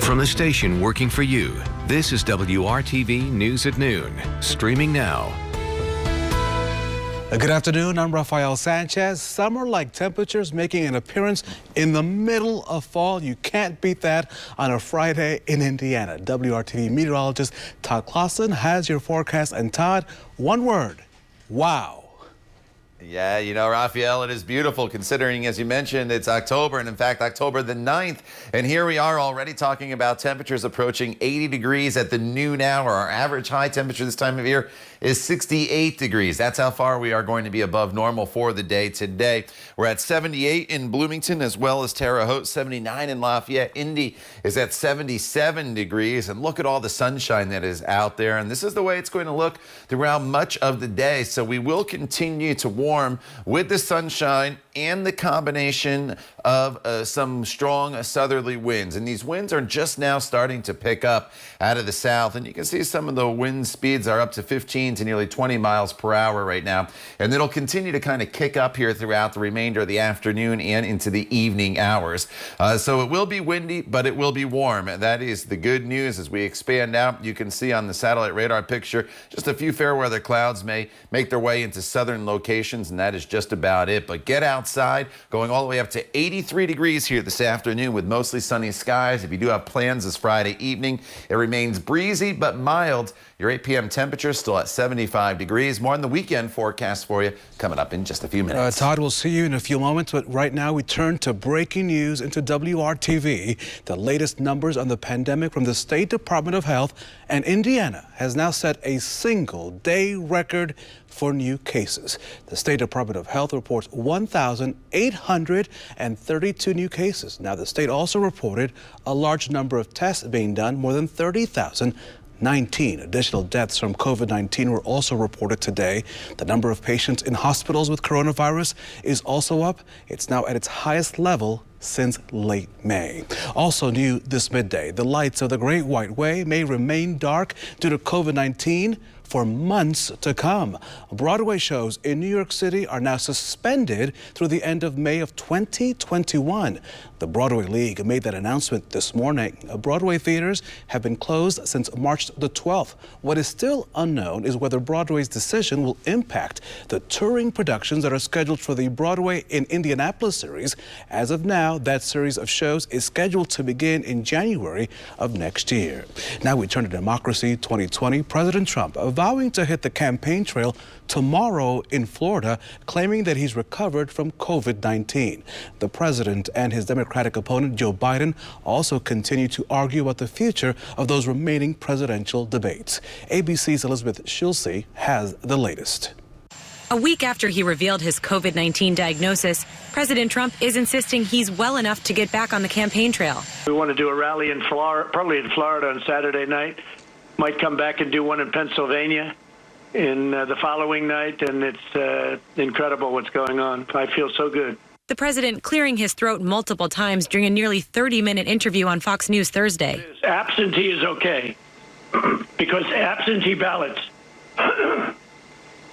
From the station working for you, this is WRTV News at Noon, streaming now. Good afternoon, I'm Rafael Sanchez. Summer-like temperatures making an appearance in the middle of fall. You can't beat that on a Friday in Indiana. WRTV meteorologist Todd Clausen has your forecast. And Todd, one word, wow. Yeah, you know, Rafael, it is beautiful considering, as you mentioned, it's October, and in fact, October the 9th. And here we are already talking about temperatures approaching 80 degrees at the noon hour. Our average high temperature this time of year is 68 degrees. That's how far we are going to be above normal for the day today. We're at 78 in Bloomington as well as Terre Haute, 79 in Lafayette. Indy is at 77 degrees. And look at all the sunshine that is out there. And this is the way it's going to look throughout much of the day. So we will continue to warm with the sunshine and the combination of some strong southerly winds. And these winds are just now starting to pick up out of the south. And you can see some of the wind speeds are up to 15 to nearly 20 miles per hour right now. And it'll continue to kind of kick up here throughout the remainder of the afternoon and into the evening hours. So it will be windy, but it will be warm. That is the good news. As we expand out, you can see on the satellite radar picture, just a few fair weather clouds may make their way into southern locations, and that is just about it. But get outside, going all the way up to 83 degrees here this afternoon with mostly sunny skies. If you do have plans this Friday evening, it remains breezy but mild. Your 8 p.m. temperature is still at 75 degrees. More on the weekend forecast for you coming up in just a few minutes. Todd, we'll see you in a few moments, but right now we turn to breaking news into WRTV. The latest numbers on the pandemic from the State Department of Health, and Indiana has now set a single-day record for new cases. The State Department of Health reports 1,832 new cases. Now, the state also reported a large number of tests being done, more than 30,000. 19 additional deaths from COVID-19 were also reported today. The number of patients in hospitals with coronavirus is also up. It's now at its highest level since late May. Also new this midday, the lights of the Great White Way may remain dark due to COVID-19 for months to come. Broadway shows in New York City are now suspended through the end of May of 2021. The Broadway League made that announcement this morning. Broadway theaters have been closed since March the 12th. What is still unknown is whether Broadway's decision will impact the touring productions that are scheduled for the Broadway in Indianapolis series. As of now, that series of shows is scheduled to begin in January of next year. Now we turn to Democracy 2020. President Trump vowing to hit the campaign trail tomorrow in Florida, claiming that he's recovered from COVID-19. The president and his Democratic opponent, Joe Biden, also continue to argue about the future of those remaining presidential debates. ABC's Elizabeth Schulze has the latest. A week after he revealed his COVID-19 diagnosis, President Trump is insisting he's well enough to get back on the campaign trail. We want to do a rally in Florida, probably in Florida on Saturday night. Might come back and do one in Pennsylvania in the following night, and it's incredible what's going on. I feel so good. The president clearing his throat multiple times during a nearly 30-minute interview on Fox News Thursday. Absentee is okay, because absentee ballots,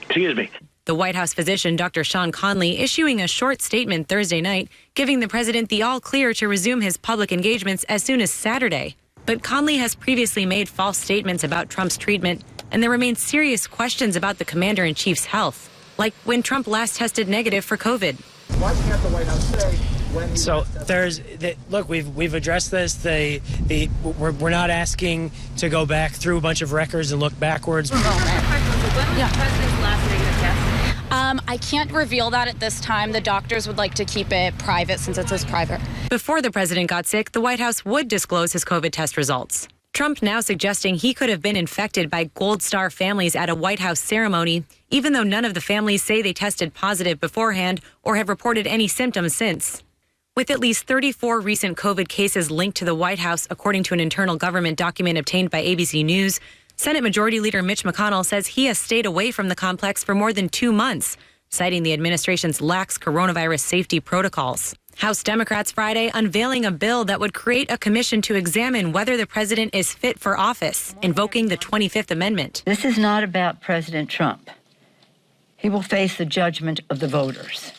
excuse me. The White House physician, Dr. Sean Conley, issuing a short statement Thursday night, giving the president the all-clear to resume his public engagements as soon as Saturday. But Conley has previously made false statements about Trump's treatment, and there remain serious questions about the commander-in-chief's health, like when Trump last tested negative for COVID. Why can't the White House say when? So look, we've addressed this. We're not asking to go back through a bunch of records and look backwards. When was the president's last negative test? I can't reveal that at this time. The doctors would like to keep it private since it says private. Before the president got sick, the White House would disclose his COVID test results. Trump now suggesting he could have been infected by Gold Star families at a White House ceremony, even though none of the families say they tested positive beforehand or have reported any symptoms since. With at least 34 recent COVID cases linked to the White House, according to an internal government document obtained by ABC News, Senate Majority Leader Mitch McConnell says he has stayed away from the complex for more than 2 months, citing the administration's lax coronavirus safety protocols. House Democrats Friday unveiling a bill that would create a commission to examine whether the president is fit for office, invoking the 25th Amendment. This is not about President Trump. He will face the judgment of the voters.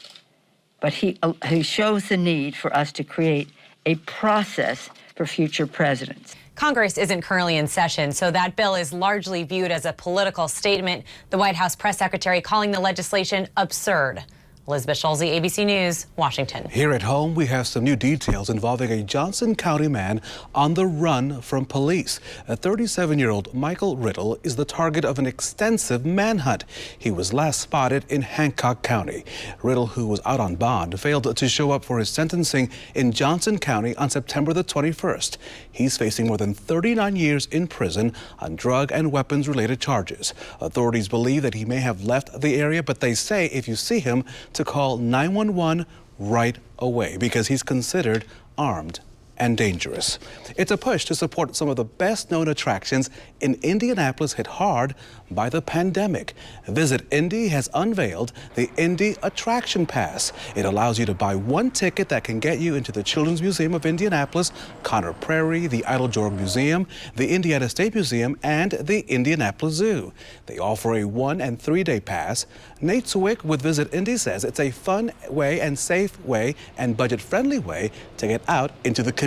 But he shows the need for us to create a process for future presidents. Congress isn't currently in session, so that bill is largely viewed as a political statement. The White House press secretary calling the legislation absurd. Elizabeth Schulze, ABC News, Washington. Here at home, we have some new details involving a Johnson County man on the run from police. A 37-year-old Michael Riddle is the target of an extensive manhunt. He was last spotted in Hancock County. Riddle, who was out on bond, failed to show up for his sentencing in Johnson County on September the 21st. He's facing more than 39 years in prison on drug and weapons-related charges. Authorities believe that he may have left the area, but they say if you see him, to call 911 right away because he's considered armed and dangerous. It's a push to support some of the best-known attractions in Indianapolis hit hard by the pandemic. Visit Indy has unveiled the Indy Attraction Pass. It allows you to buy one ticket that can get you into the Children's Museum of Indianapolis, Conner Prairie, the Idle Jorg Museum, the Indiana State Museum, and the Indianapolis Zoo. They offer a 1- and 3-day pass. Nate Zwick with Visit Indy says it's a fun way and safe way and budget-friendly way to get out into the community.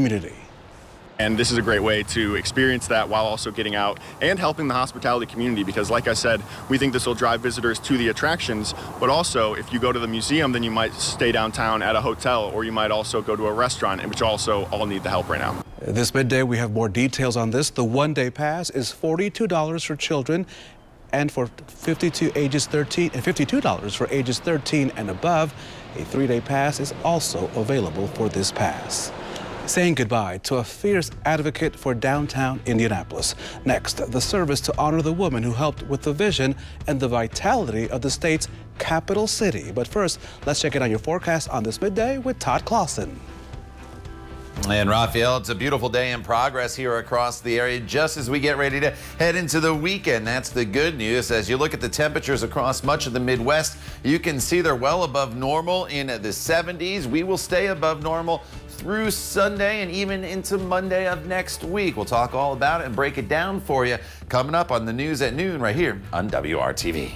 And this is a great way to experience that while also getting out and helping the hospitality community because, like I said, we think this will drive visitors to the attractions, but also if you go to the museum, then you might stay downtown at a hotel or you might also go to a restaurant, which also all need the help right now. This midday, we have more details on this. The one-day pass is $42 for children and for $52 for ages 13 and above. A 3-day pass is also available for this pass. Saying goodbye to a fierce advocate for downtown Indianapolis. Next, the service to honor the woman who helped with the vision and the vitality of the state's capital city. But first, let's check in on your forecast on this midday with Todd Clausen. And Raphael, it's a beautiful day in progress here across the area just as we get ready to head into the weekend. That's the good news. As you look at the temperatures across much of the Midwest, you can see they're well above normal in the 70s. We will stay above normal through Sunday and even into Monday of next week. We'll talk all about it and break it down for you coming up on the news at noon right here on WRTV.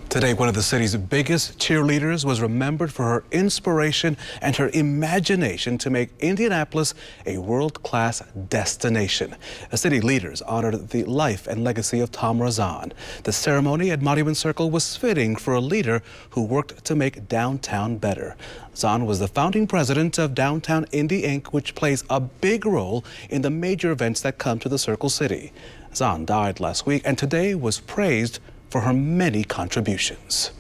Today, one of the city's biggest cheerleaders was remembered for her inspiration and her imagination to make Indianapolis a world-class destination. City leaders honored the life and legacy of Tom Razan. The ceremony at Monument Circle was fitting for a leader who worked to make downtown better. Zahn was the founding president of Downtown Indy, Inc., which plays a big role in the major events that come to the Circle City. Zahn died last week and today was praised for her many contributions.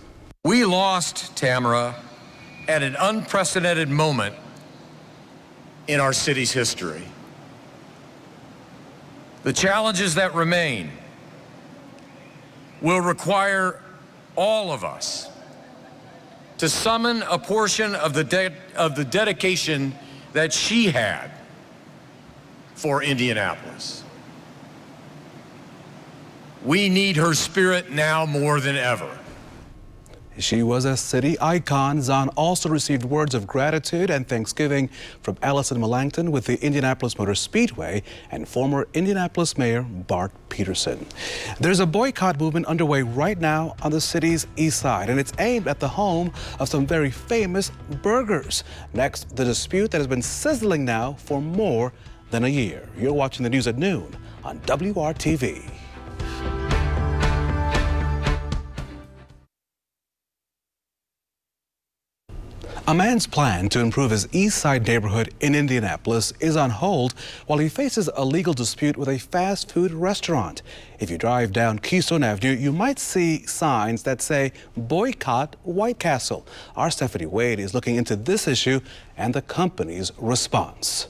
We lost Tamara at an unprecedented moment in our city's history. The challenges that remain will require all of us to summon a portion of the dedication that she had for Indianapolis. We need her spirit now more than ever. She was a city icon. Zahn also received words of gratitude and thanksgiving from Allison Melanchthon with the Indianapolis Motor Speedway and former Indianapolis Mayor Bart Peterson. There's a boycott movement underway right now on the city's east side, and it's aimed at the home of some very famous burgers. Next, the dispute that has been sizzling now for more than a year. You're watching the news at noon on WRTV. A man's plan to improve his East Side neighborhood in Indianapolis is on hold while he faces a legal dispute with a fast food restaurant. If you drive down Keystone Avenue, you might see signs that say, "Boycott White Castle." Our Stephanie Wade is looking into this issue and the company's response.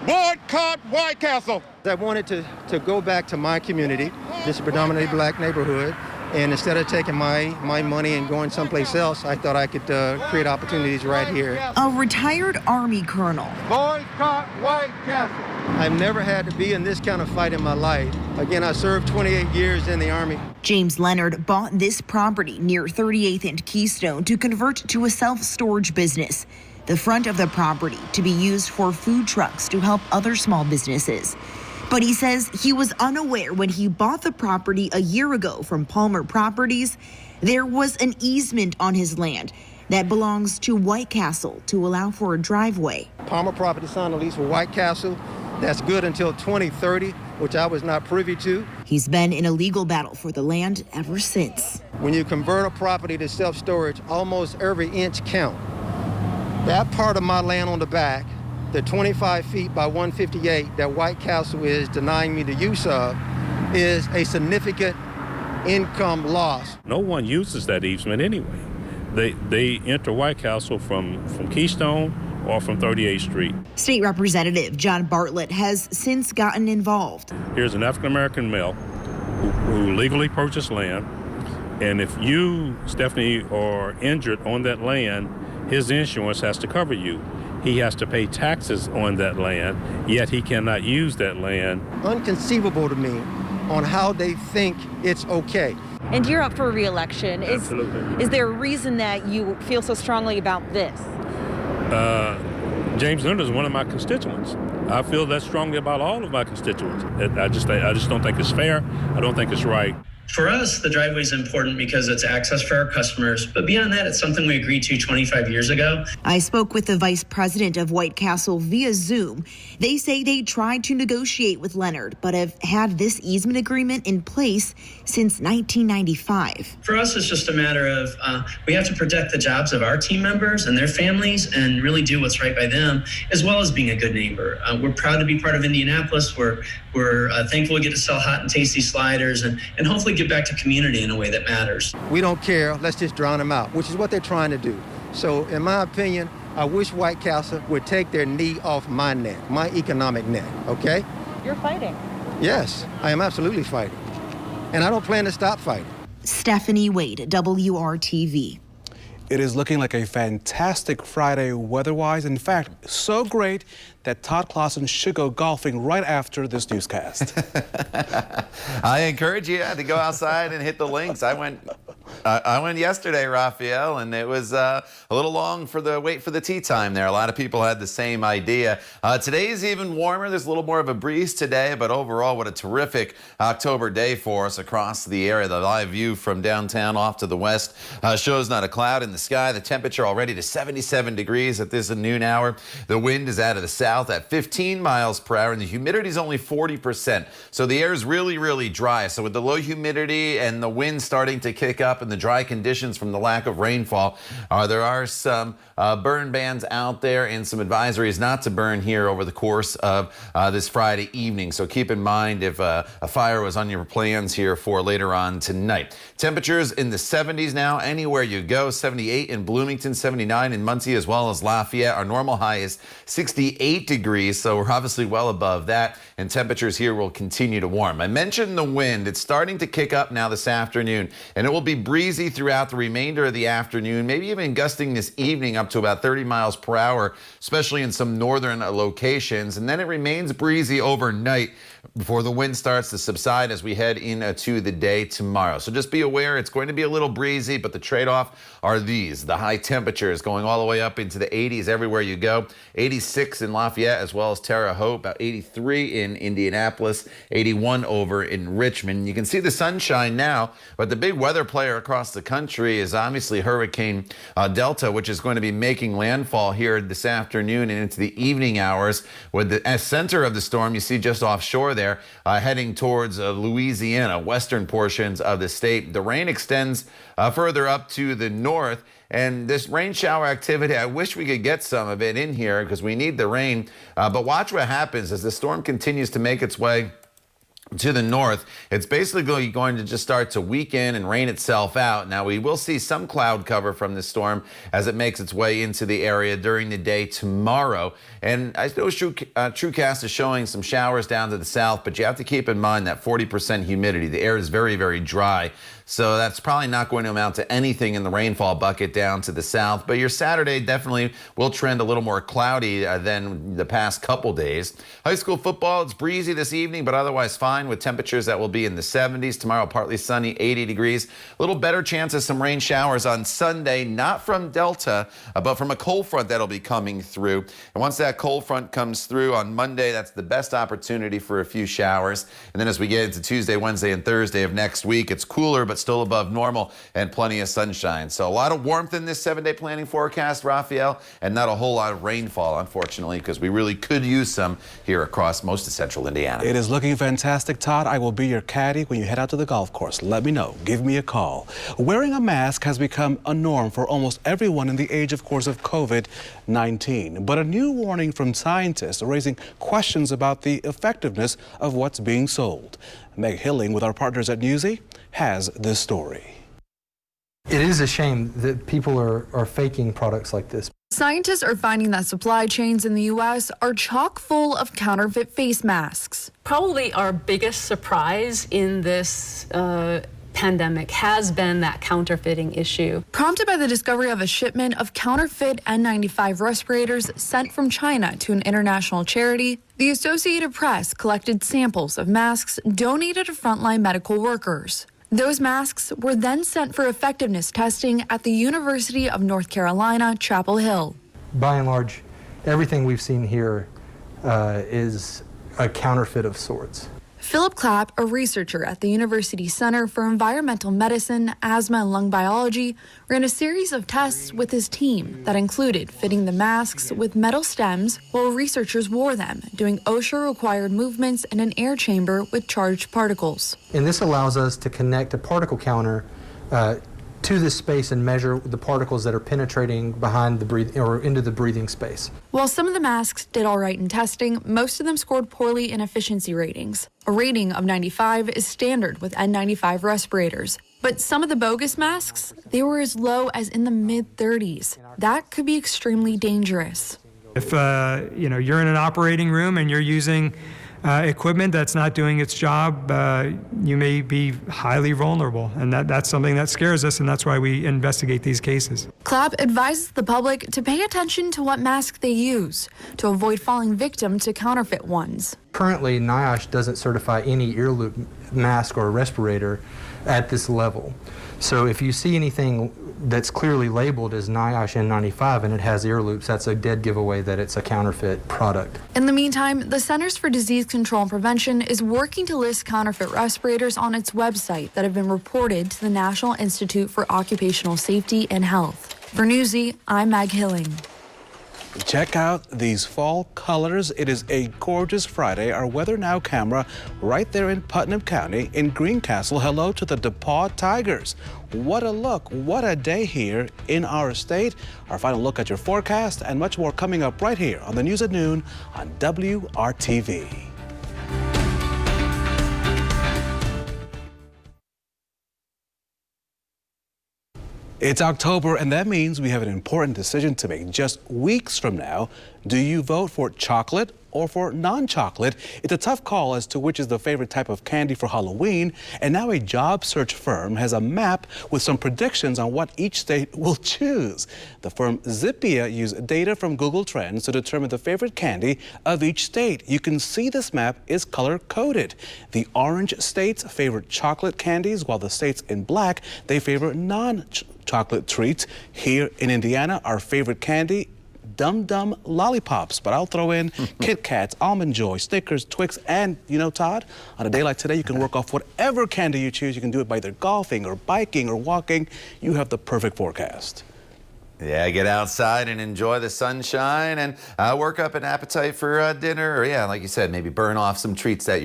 Boycott White Castle. I wanted to go back to my community, this predominantly black neighborhood, and instead of taking my money and going someplace else, I thought I could create opportunities right here. A retired Army colonel. Boycott White Castle. I've never had to be in this kind of fight in my life. Again, I served 28 years in the Army. James Leonard bought this property near 38th and Keystone to convert to a self-storage business. The front of the property to be used for food trucks to help other small businesses. But he says he was unaware when he bought the property a year ago from Palmer Properties There was an easement on his land that belongs to White Castle to allow for a driveway. Palmer property signed a lease for White Castle. That's good until 2030, which I was not privy to. He's been in a legal battle for the land ever since. When you convert a property to self-storage, almost every inch counts. That part of my land on the back, the 25 feet by 158 that White Castle is denying me the use of, is a significant income loss. No one uses that easement anyway. They enter White Castle from Keystone or from 38th Street. State Representative John Bartlett has since gotten involved. Here's an African-American male who legally purchased land, and if you, Stephanie, are injured on that land, his insurance has to cover you. He has to pay taxes on that land, yet he cannot use that land. Unconceivable to me on how they think it's okay. And you're up for re-election. Absolutely. Is there a reason that you feel so strongly about this? James Linder is one of my constituents. I feel that strongly about all of my constituents. I just don't think it's fair. I don't think it's right. For us, the driveway is important because it's access for our customers. But beyond that, it's something we agreed to 25 years ago. I spoke with the vice president of White Castle via Zoom. They say they tried to negotiate with Leonard, but have had this easement agreement in place since 1995. For us, it's just a matter of we have to protect the jobs of our team members and their families and really do what's right by them, as well as being a good neighbor. We're proud to be part of Indianapolis. We're thankful we get to sell hot and tasty sliders and hopefully get back to community in a way that matters. We don't care, let's just drown them out, which is what they're trying to do. So in my opinion, I wish White Castle would take their knee off my neck, my economic neck, okay? You're fighting. Yes, I am absolutely fighting. And I don't plan to stop fighting. Stephanie Wade, WRTV. It is looking like a fantastic Friday weather-wise. In fact, so great that Todd Clausen should go golfing right after this newscast. I encourage you to go outside and hit the links. I went yesterday, Raphael, and it was a little long for the wait for the tee time there. A lot of people had the same idea. Today is even warmer. There's a little more of a breeze today, but overall, what a terrific October day for us across the area. The live view from downtown off to the west shows not a cloud in the sky. The temperature already to 77 degrees at this noon hour. The wind is out of the south at 15 miles per hour, and the humidity is only 40%. So the air is really, really dry. So with the low humidity and the wind starting to kick up and the dry conditions from the lack of rainfall, there are some burn bans out there and some advisories not to burn here over the course of this Friday evening. So keep in mind if a fire was on your plans here for later on tonight. Temperatures in the 70s now anywhere you go. 78 in Bloomington, 79 in Muncie, as well as Lafayette. Our normal high is 68 degrees, so we're obviously well above that, and temperatures here will continue to warm. I mentioned the wind. It's starting to kick up now this afternoon, and it will be breezy throughout the remainder of the afternoon, maybe even gusting this evening up to about 30 miles per hour, especially in some northern locations, and then it remains breezy overnight before the wind starts to subside as we head into the day tomorrow. So just be aware it's going to be a little breezy, but the trade-off are these. The high temperatures going all the way up into the 80s everywhere you go. 86 in Lafayette as well as Terre Haute, about 83 in Indianapolis, 81 over in Richmond. You can see the sunshine now, but the big weather player across the country is obviously Hurricane Delta, which is going to be making landfall here this afternoon and into the evening hours. With the center of the storm, you see just offshore there, heading towards Louisiana, western portions of the state. The rain extends further up to the north, and this rain shower activity, I wish we could get some of it in here because we need the rain, but watch what happens as the storm continues to make its way to the north. It's basically going to just start to weaken and rain itself out. Now, we will see some cloud cover from this storm as it makes its way into the area during the day tomorrow. And I know TrueCast is showing some showers down to the south, but you have to keep in mind that 40% humidity. The air is very, very dry. So that's probably not going to amount to anything in the rainfall bucket down to the south. But your Saturday definitely will trend a little more cloudy than the past couple days. High school football, it's breezy this evening, but otherwise fine with temperatures that will be in the 70s. Tomorrow, partly sunny, 80 degrees. A little better chance of some rain showers on Sunday, not from Delta, but from a cold front that'll be coming through. And once that cold front comes through on Monday, that's the best opportunity for a few showers. And then as we get into Tuesday, Wednesday, and Thursday of next week, it's cooler, but but still above normal and plenty of sunshine. So a lot of warmth in this 7-day planning forecast, Raphael, and not a whole lot of rainfall, unfortunately, because we really could use some here across most of central Indiana. It is looking fantastic, Todd. I will be your caddy when you head out to the golf course. Let me know. Give me a call. Wearing a mask has become a norm for almost everyone in the age, of course, of COVID-19. But a new warning from scientists raising questions about the effectiveness of what's being sold. Meg Hilling with our partners at Newsy has this story. It is a shame that people are faking products like this. Scientists are finding that supply chains in the U.S. are chock full of counterfeit face masks. Probably our biggest surprise in this pandemic has been that counterfeiting issue. Prompted by the discovery of a shipment of counterfeit N95 respirators sent from China to an international charity, the Associated Press collected samples of masks donated to frontline medical workers. Those masks were then sent for effectiveness testing at the University of North Carolina, Chapel Hill. By and large, everything we've seen here is a counterfeit of sorts. Philip Clapp, a researcher at the University Center for Environmental Medicine, Asthma and Lung Biology, ran a series of tests with his team that included fitting the masks with metal stems while researchers wore them, doing OSHA-required movements in an air chamber with charged particles. And this allows us to connect a particle counter to this space and measure the particles that are penetrating behind the or into the breathing space. While some of the masks did all right in testing, most of them scored poorly in efficiency ratings. A rating of 95 is standard with N95 respirators. But some of the bogus masks, they were as low as in the mid-30s. That could be extremely dangerous. If you're in an operating room and you're using equipment that's not doing its job, you may be highly vulnerable, and that's something that scares us, and that's why we investigate these cases. Clapp advises the public to pay attention to what mask they use to avoid falling victim to counterfeit ones. Currently, NIOSH doesn't certify any ear loop mask or respirator at this level. So if you see anything that's clearly labeled as NIOSH N95 and it has ear loops, that's a dead giveaway that it's a counterfeit product. In the meantime, the Centers for Disease Control and Prevention is working to list counterfeit respirators on its website that have been reported to the National Institute for Occupational Safety and Health. For Newsy, I'm Meg Hilling. Check out these fall colors. It is a gorgeous Friday. Our Weather Now camera right there in Putnam County in Greencastle. Hello to the DePaw Tigers. What a look. What a day here in our state. Our final look at your forecast and much more coming up right here on the News at Noon on WRTV. It's October, and that means we have an important decision to make just weeks from now. Do you vote for chocolate or for non-chocolate? It's a tough call as to which is the favorite type of candy for Halloween, and now a job search firm has a map with some predictions on what each state will choose. The firm Zippia used data from Google Trends to determine the favorite candy of each state. You can see this map is color-coded. The orange states favor chocolate candies, while the states in black, they favor non-chocolate treats. Here in Indiana, our favorite candy, Dum Dum lollipops, but I'll throw in Kit Kats, Almond Joy, Snickers, Twix, and Todd, on a day like today, you can work off whatever candy you choose. You can do it by either golfing or biking or walking. You have the perfect forecast. Yeah, get outside and enjoy the sunshine and work up an appetite for dinner. Or yeah, like you said, maybe burn off some treats that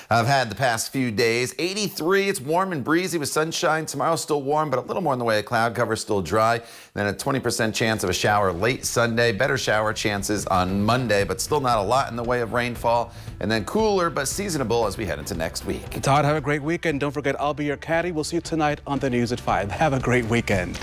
have had the past few days. 83, it's warm and breezy with sunshine. Tomorrow still warm, but a little more in the way of cloud cover, still dry. Then a 20% chance of a shower late Sunday. Better shower chances on Monday, but still not a lot in the way of rainfall. And then cooler but seasonable as we head into next week. Todd, have a great weekend. Don't forget, I'll be your caddy. We'll see you tonight on the News at 5. Have a great weekend.